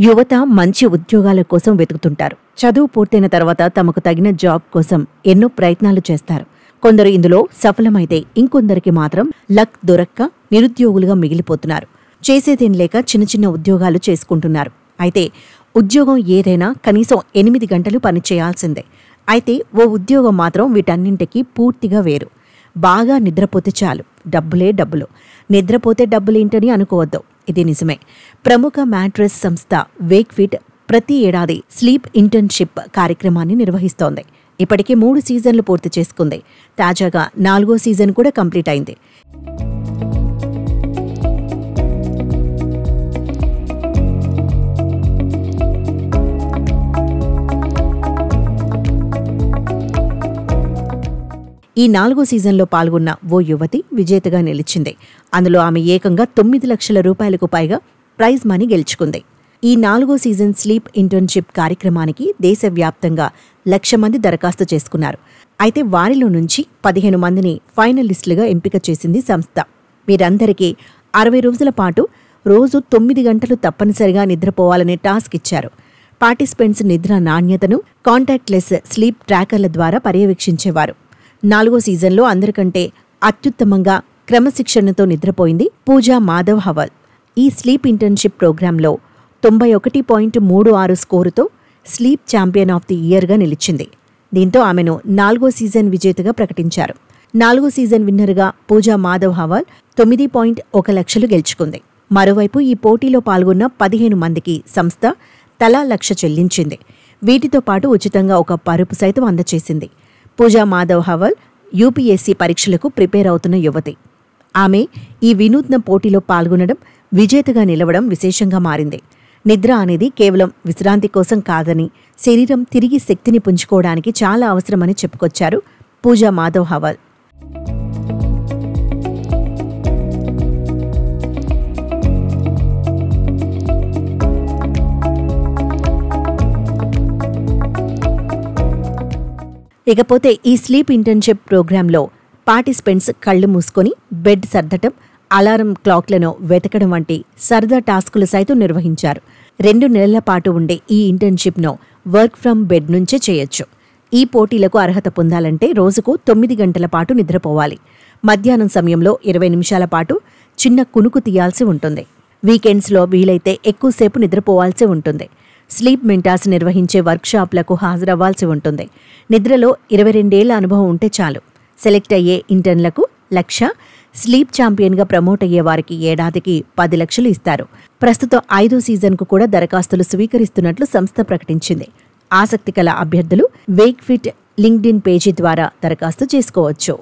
యువత మంచి ఉద్యోగాల కోసం వెతుకుతుంటారు. చదువు పూర్తయిన తర్వాత తమకు తగిన జాబ్ కోసం ఎన్నో ప్రయత్నాలు చేస్తారు. కొందరు ఇందులో సఫలమైతే ఇంకొందరికి మాత్రం లక్ దొరక్క నిరుద్యోగులుగా మిగిలిపోతున్నారు. చేసేదేం లేక చిన్న చిన్న ఉద్యోగాలు చేసుకుంటున్నారు. అయితే ఉద్యోగం ఏదైనా కనీసం 8 గంటలు పనిచేయాల్సిందే. అయితే ఓ ఉద్యోగం మాత్రం వీటన్నింటికీ పూర్తిగా వేరు. బాగా నిద్రపోతే చాలు, డబ్బులే డబ్బులు. నిద్రపోతే డబ్బులేంటని అనుకోవద్దు, ఇది నిజమే. ప్రముఖ మ్యాట్రెస్ సంస్థ వేక్ఫిట్ ప్రతి ఏడాది స్లీప్ ఇంటర్న్షిప్ కార్యక్రమాన్ని నిర్వహిస్తోంది. ఇప్పటికే 3 సీజన్లు పూర్తి చేసుకుంది. తాజాగా 4వ సీజన్ కూడా కంప్లీట్ అయింది. ఈ 4వ సీజన్లో పాల్గొన్న ఓ యువతి విజేతగా నిలిచింది. అందులో ఆమె ఏకంగా 9 లక్షల రూపాయలకు పైగా ప్రైజ్ మనీ గెలుచుకుంది. ఈ 4వ సీజన్ స్లీప్ ఇంటర్న్షిప్ కార్యక్రమానికి దేశవ్యాప్తంగా 1,00,000 మంది దరఖాస్తు చేసుకున్నారు. అయితే వారిలో నుంచి 15 మందిని ఫైనలిస్టులుగా ఎంపిక చేసింది సంస్థ. వీరందరికీ 60 రోజుల పాటు రోజు 9 గంటలు తప్పనిసరిగా నిద్రపోవాలనే టాస్క్ ఇచ్చారు. పార్టిసిపెంట్స్ నిద్ర నాణ్యతను కాంటాక్ట్లెస్ స్లీప్ ట్రాకర్ల ద్వారా పర్యవేక్షించేవారు. 4వ సీజన్లో అందరికంటే అత్యుత్తమంగా క్రమశిక్షణతో నిద్రపోయింది పూజా మాధవ్ హవల్. ఈ స్లీప్ ఇంటర్న్షిప్ ప్రోగ్రాంలో 91.36 స్కోరుతో స్లీప్ ఛాంపియన్ ఆఫ్ ది ఇయర్గా నిలిచింది. దీంతో ఆమెను 4వ సీజన్ విజేతగా ప్రకటించారు. 4వ సీజన్ విన్నర్గా పూజా మాధవ్ హవల్ 9.1 లక్షలు గెలుచుకుంది. మరోవైపు ఈ పోటీలో పాల్గొన్న 15 మందికి సంస్థ తలా 1,00,000 చెల్లించింది. వీటితో పాటు ఉచితంగా ఒక పరుపు సైతం అందచేసింది. పూజా మాధవ్ హవల్ యూపీఎస్సీ పరీక్షలకు ప్రిపేర్ అవుతున్న యువతి. ఆమె ఈ వినూత్న పోటీలో పాల్గొనడం, విజేతగా నిలవడం విశేషంగా మారింది. నిద్ర అనేది కేవలం విశ్రాంతి కోసం కాదని, శరీరం తిరిగి శక్తిని పుంజుకోవడానికి చాలా అవసరమని చెప్పుకొచ్చారు పూజా మాధవ్ హవల్. ఇకపోతే ఈ స్లీప్ ఇంటర్న్షిప్ ప్రోగ్రాంలో పార్టిసిపెంట్స్ కళ్లు మూసుకొని బెడ్ సర్దటం, అలారం క్లాక్లను వెతకడం వంటి సరదా టాస్కులు సైతం నిర్వహించారు. 2 నెలల పాటు ఉండే ఈ ఇంటర్న్షిప్ను వర్క్ ఫ్రమ్ బెడ్ నుంచే చేయొచ్చు. ఈ పోటీలకు అర్హత పొందాలంటే రోజుకు 9 గంటల పాటు నిద్రపోవాలి. మధ్యాహ్నం సమయంలో 20 నిమిషాల పాటు చిన్న కునుకు తీయాల్సి ఉంటుంది. వీకెండ్స్లో వీలైతే ఎక్కువసేపు నిద్రపోవాల్సి ఉంటుంది. స్లీప్ మెంటాస్ నిర్వహించే వర్క్షాప్లకు హాజరవ్వాల్సి ఉంటుంది. నిద్రలో 22 ఏళ్ల అనుభవం ఉంటే చాలు. సెలెక్ట్ అయ్యే ఇంటర్న్లకు 1,00,000, స్లీప్ ఛాంపియన్గా ప్రమోట్ అయ్యే వారికి ఏడాదికి 10 లక్షలు ఇస్తారు. ప్రస్తుతం 5వ సీజన్కు కూడా దరఖాస్తులు స్వీకరిస్తున్నట్లు సంస్థ ప్రకటించింది. ఆసక్తి కల అభ్యర్థులు వేక్ఫిట్ లింక్డ్ఇన్ పేజీ ద్వారా దరఖాస్తు చేసుకోవచ్చు.